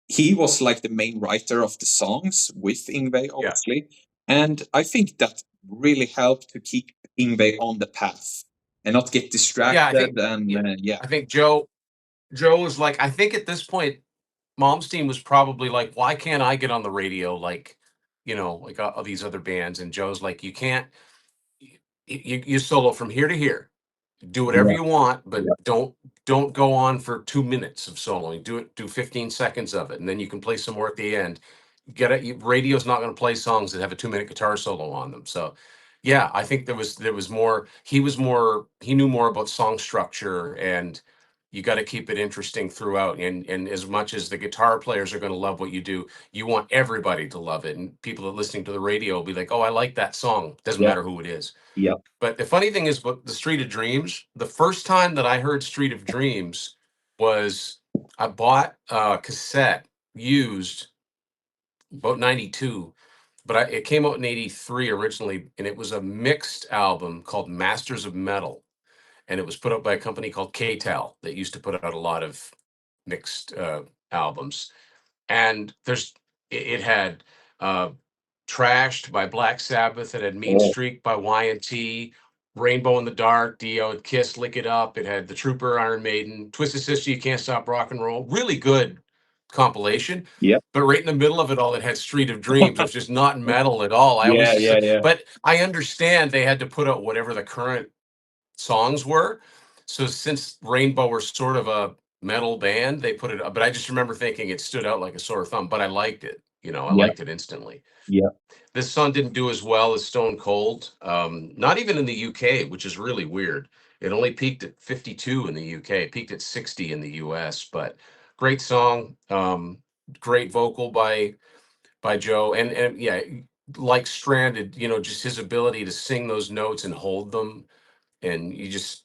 he was like the main writer of the songs with Ingve,
yeah,
obviously. And I think that really helped to keep Ingve on the path and not get
yeah.
distracted. And
Yeah,
yeah,
I think Joe was like, I think at this point, Malmsteen was probably like, why can't I get on the radio like, like all these other bands? And Joe's like, you can't. You solo from here to here. Do whatever
yeah,
you want, but
yeah,
don't go on for 2 minutes of soloing. Do 15 seconds of it, and then you can play some more at the end. Get it. Radio's not going to play songs that have a 2 minute guitar solo on them. So, yeah, I think there was more. He knew more about song structure and you got to keep it interesting throughout. And as much as the guitar players are going to love what you do, you want everybody to love it. And people that are listening to the radio will be like, oh, I like that song. Doesn't
Yeah.
matter who it is.
Yeah.
But the funny thing is, but the Street of Dreams, the first time that I heard Street of Dreams was I bought a cassette used about 92, but it came out in 83 originally, and it was a mixed album called Masters of Metal. And it was put out by a company called KTEL that used to put out a lot of mixed albums. And it had uh, Trashed by Black Sabbath. It had Mean
Oh,
Streak by Y&T, Rainbow in the Dark, Dio, Kiss, Lick It Up. It had The Trooper, Iron Maiden, Twisted Sister, You Can't Stop Rock and Roll. Really good compilation.
yeah.
But right in the middle of it all, it had Street of Dreams, which is not metal at all. I always
Yeah,
just,
yeah, yeah.
but I understand they had to put out whatever the current songs were. So since Rainbow were sort of a metal band, they put it up. But I just remember thinking it stood out like a sore thumb. But I liked it. I
Yeah,
liked it instantly.
yeah,
This song didn't do as well as Stone Cold. Not even in the UK, which is really weird. It only peaked at 52 in the UK. It peaked at 60 in the US. But great song. Great vocal by Joe. And yeah, like Stranded, just his ability to sing those notes and hold them, and you just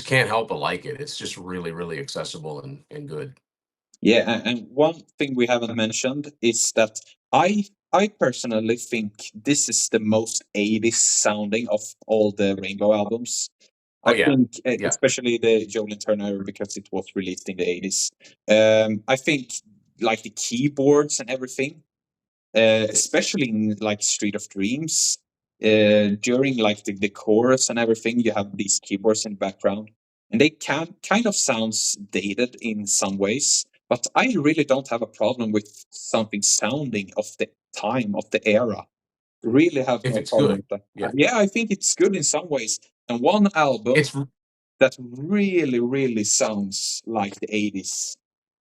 can't help but like it. It's just really, really accessible and good.
yeah. And one thing we haven't mentioned is that I personally think this is the most 80s sounding of all the Rainbow albums.
Oh
I
yeah,
think,
yeah,
especially the Joe Lynn Turner, because it was released in the 80s. I think like the keyboards and everything, especially in like Street of Dreams, during like the chorus and everything, you have these keyboards in the background, and they can kind of sounds dated in some ways. But I really don't have a problem with something sounding of the time of the era. Really have
if
no
it's
problem
good.
with that.
Yeah,
Yeah, I think it's good in some ways. And one album
it's
that really, really sounds like the 80s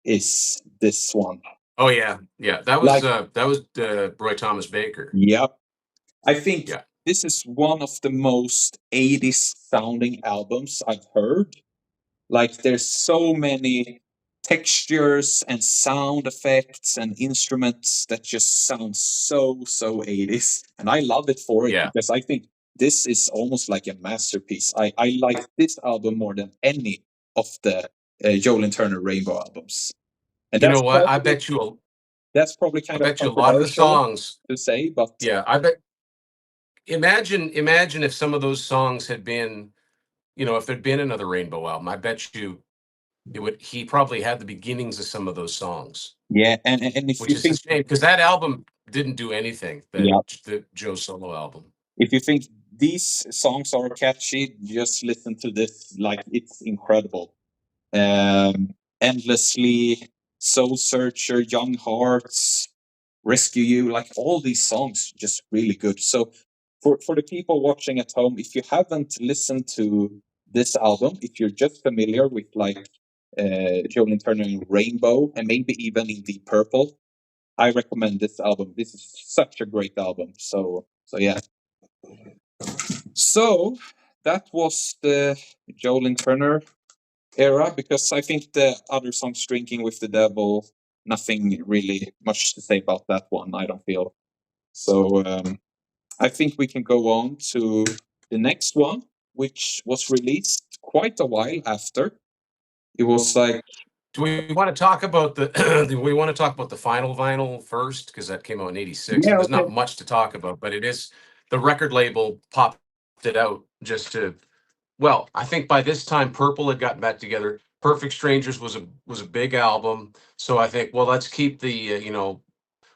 is this one.
oh yeah, yeah. That was
Like,
Roy Thomas Baker.
yep. I think
Yeah,
this is one of the most 80s sounding albums I've heard. Like, there's so many textures and sound effects and instruments that just sound so 80s. And I love it for it
yeah.
because I think this is almost like a masterpiece. I like this album more than any of the Joe Lynn Turner Rainbow albums. And
You know what?
that's probably
I
kind of
bet you a lot of the
controversial
songs.
to say, but
Yeah, I bet. Imagine if some of those songs had been, if there'd been another Rainbow album. I bet you it would. He probably had the beginnings of some of those songs,
yeah, and if
which
you
is a
think,
shame because that album didn't do anything.
yeah,
The Joe solo album.
if you think these songs are catchy, just listen to this. Like, it's incredible. Endlessly, Soul Searcher, Young Hearts, Rescue You, like all these songs, just really good. So, for the people watching at home, if you haven't listened to this album, if you're just familiar with like Joe Lynn Turner in Rainbow and maybe even in Deep Purple, I recommend this album. This is such a great album. So yeah. So that was the Joe Lynn Turner era, because I think the other songs, Drinking with the Devil, nothing really much to say about that one, I don't feel. So I think we can go on to the next one, which was released quite a while after. It was like,
Do we want to talk about the do we want to talk about the final vinyl first? Because that came out in 86.
yeah,
There's
okay.
not much to talk about, but it is the record label popped it out just to, well, I think by this time Purple had gotten back together. Perfect Strangers was a big album. So I think, well, let's keep the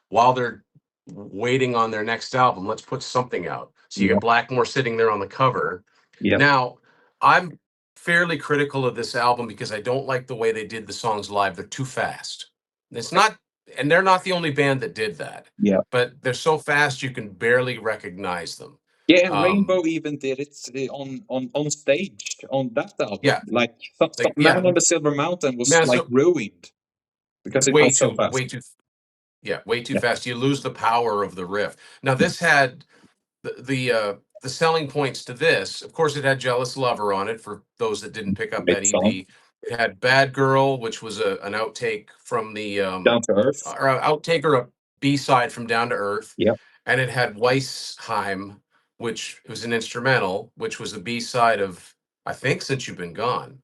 while they're waiting on their next album, let's put something out. So you
Yeah,
get Blackmore sitting there on the cover.
yeah,
Now, I'm fairly critical of this album because I don't like the way they did the songs live. They're too fast. It's not, and they're not the only band that did that,
yeah.
but they're so fast you can barely recognize them.
Yeah, and
Um,
Rainbow even did it on stage on that album.
yeah,
Like, some
like
Man
yeah,
on the Silver Mountain was
man,
like
so
ruined because it was so fast.
way too
Yeah,
fast. You lose the power of the riff. Now this had the selling points to this. Of course, it had "Jealous Lover" on it for those that didn't pick up that
great song.
EP. It had Bad Girl, which was an outtake from the
Down to Earth.
or a outtake or a B-side from Down to Earth,
Yep.
and it had Weissheim, which was an instrumental, which was the B-side of, I think, Since You've Been Gone.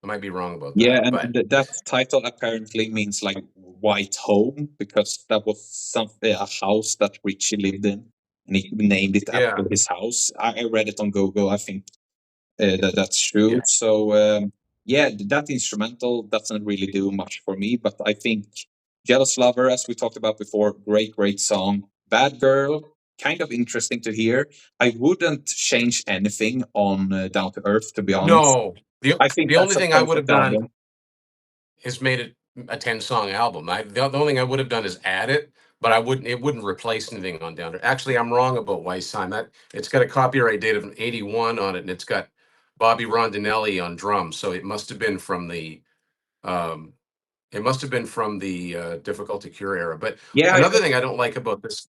I might be wrong about
Yeah,
that,
and
but
that title apparently means like white home because that was a house that Richie lived in, and he named it after
yeah,
his house. I read it on Google. I think that's true.
yeah.
So yeah, that instrumental doesn't really do much for me, but I think "Jealous Lover," as we talked about before, great song. "Bad Girl," kind of interesting to hear. I wouldn't change anything on "Down to Earth," to be honest.
No, the
I think
the only
that's a
thing I would have
perfect
done
album.
is made it a 10-song album. The only thing I would have done is add it, but I wouldn't. It wouldn't replace anything on Down to. Actually, I'm wrong about Weissheim. That it's got a copyright date of '81 on it, and it's got Bobby Rondinelli on drums. So it must have been from the um, Difficult to Cure era. But
Yeah,
another thing I don't like about this,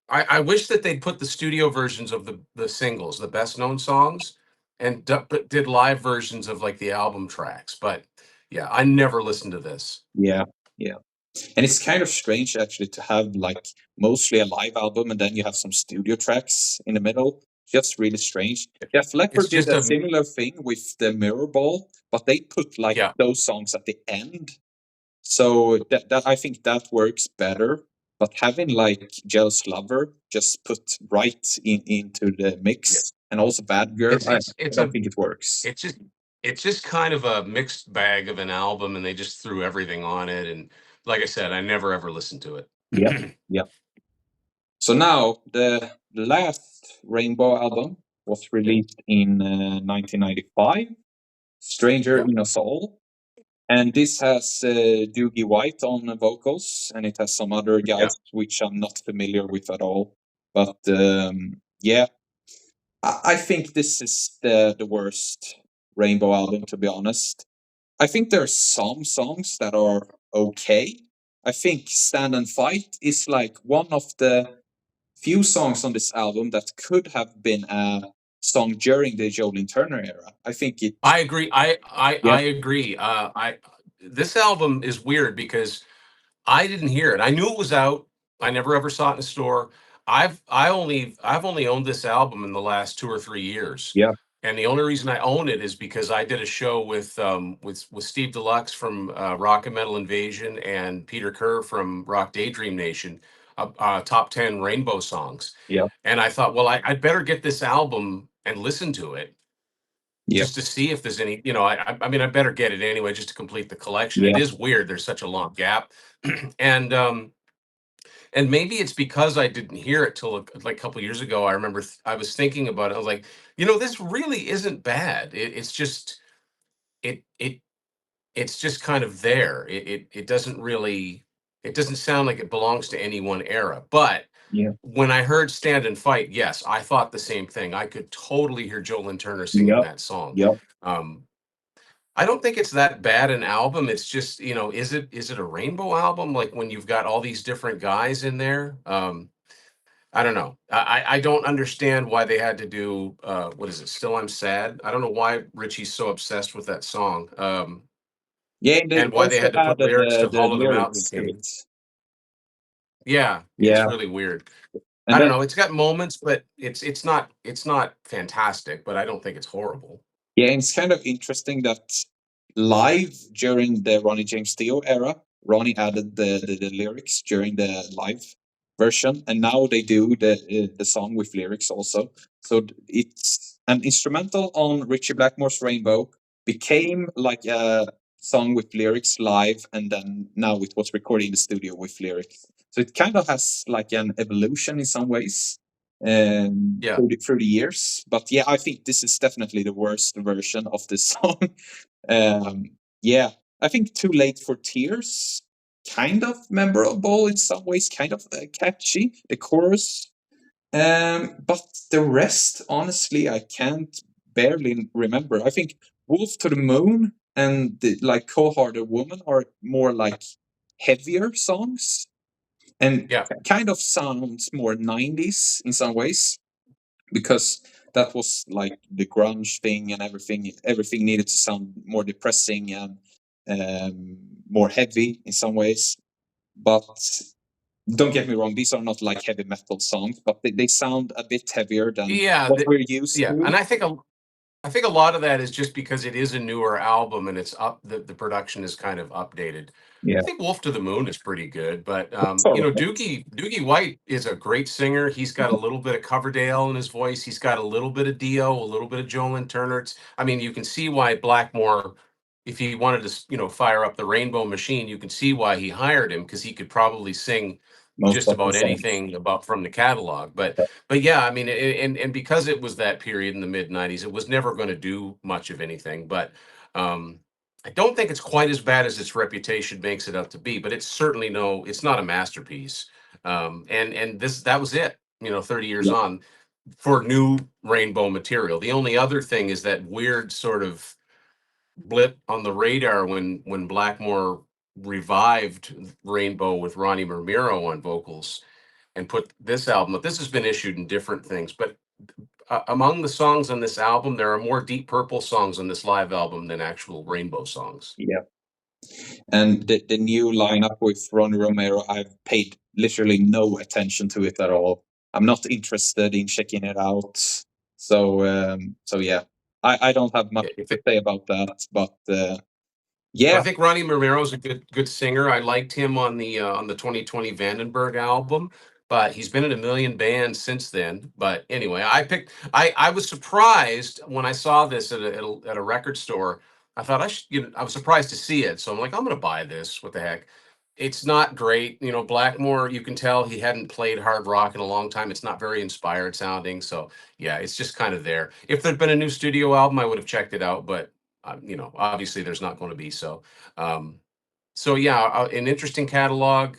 I wish that they'd put the studio versions of the singles, the best known songs, and but did live versions of like the album tracks. But yeah, I never listened to this.
yeah, yeah. And it's kind of strange actually to have like mostly a live album and then you have some studio tracks in the middle. Just really strange. Def
It's
Leppard did
just
a
a
similar thing with the Mirror Ball, but they put like
yeah,
those songs at the end. So that I think that works better. But having like Jealous Lover just put right into the
yeah.
mix and also Bad Girl,
It's
I
it's it's
don't
a
think it works.
it's just it's just kind of a mixed bag of an album, and they just threw everything on it. And like I said, I never ever listened to
Yeah,
it.
yeah. So now the last Rainbow album was released in 1995, "Stranger
Yeah,
in a Soul," and this has Doogie White on the vocals, and it has some other
yeah.
guys which I'm not familiar with at all. But yeah, I think this is the worst Rainbow album, to be honest. I think there are some songs that are okay. I think "Stand and Fight" is like one of the few songs on this album that could have been a song during the Joe Lynn Turner era. I think it,
I agree.
yeah,
I agree. I This album is weird because I didn't hear it. I knew it was out. I never ever saw it in a store. I've only owned this album in the last 2 or 3 years,
yeah,
and the only reason I own it is because I did a show with Steve Deluxe from Rock and Metal Invasion and Peter Kerr from Rock Daydream Nation, top 10 Rainbow songs,
yeah,
and I thought, well, I'd better get this album and listen to it
yeah,
just to see if there's any, I mean, I better get it anyway just to complete the collection. It
yeah,
is weird. There's such a long gap. and and maybe it's because I didn't hear it till like a couple years ago. I remember I was thinking about it. I was like, this really isn't bad. It's just it it it's just kind of there. It doesn't really, it doesn't sound like it belongs to any one era. But
yeah,
when I heard Stand and Fight, yes, I thought the same thing. I could totally hear Joe Lynn Turner singing
yeah,
that song.
yeah,
Um, I don't think it's that bad an album. It's just, is it a rainbow album? Like when you've got all these different guys in there? I don't know. I don't understand why they had to do what is it? Still I'm Sad. I don't know why Richie's so obsessed with that song.
yeah. And they
And why they
also
had to put
added
lyrics to
the
Hollow the Mountain
lyrics to it.
King. Yeah, it's
Yeah,
really weird. I
and
don't
then
know. It's got moments, but it's not fantastic, but I don't think it's horrible.
yeah, it's kind of interesting that live during the Ronnie James Dio era, Ronnie added the lyrics during the live version, and now they do the song with lyrics also. So it's an instrumental on Richie Blackmore's Rainbow became like a song with lyrics live, and then now it was recorded in the studio with lyrics. So it kind of has like an evolution in some ways
Yeah.
through the years. But yeah, I think this is definitely the worst version of this song. Yeah, I think "Too Late for Tears" kind of memorable in some ways, kind of catchy. The chorus, but the rest, honestly, I can't barely remember. I think "Wolf to the Moon" and like "Cold Hearted Woman" are more like heavier songs and
Yeah.
kind of sounds more 90s in some ways because that was like the grunge thing, and everything needed to sound more depressing and more heavy in some ways. But don't get me wrong, these are not like heavy metal songs, but they sound a bit heavier than
Yeah,
what we're used
yeah,
to.
and I think a lot of that is just because it is a newer album and it's up the production is kind of updated.
Yeah,
I think Wolf to the Moon is pretty good, but
it's all
you know,
right.
Doogie White is a great singer. He's got a little bit of Coverdale in his voice. He's got a little bit of Dio, a little bit of Joe Lynn Turner. I mean, you can see why Blackmore, if he wanted to, you know, fire up the Rainbow Machine, you can see why he hired him because he could probably sing
Most
just
of the
about
songs.
anything about from the catalog. But yeah, I mean, and because it was that period in the mid '90s, it was never going to do much of anything. But um, I don't think it's quite as bad as its reputation makes it out to be. But it's certainly it's not a masterpiece. And that was it. You know, 30 years
Yeah,
on for new Rainbow material. The only other thing is that weird sort of blip on the radar when Blackmore revived Rainbow with Ronnie Ramiro on vocals and put this album up. This has been issued in different things, but among the songs on this album, there are more Deep Purple songs on this live album than actual Rainbow songs.
yeah. And the new lineup with Ronnie Romero, I've paid literally no attention to it at all. I'm not interested in checking it out. So yeah, I don't have much
If
to
it,
say about that. But
I
yeah,
think Ronnie Romero is a good singer. I liked him on the 2020 Vandenberg album, but he's been in a million bands since then. But anyway, I was surprised when I saw this at a record store. I thought I was surprised to see it. So I'm like, I'm going to buy this. What the heck? It's not great. You know, Blackmore, you can tell he hadn't played hard rock in a long time. It's not very inspired sounding. So yeah, it's just kind of there. If there'd been a new studio album, I would have checked it out, but you know, obviously there's not going to be. Um, so yeah, an interesting catalog.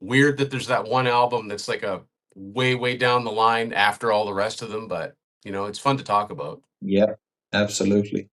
Weird that there's that one album that's like a way down the line after all the rest of them, but you know, it's fun to talk about.
yeah, absolutely.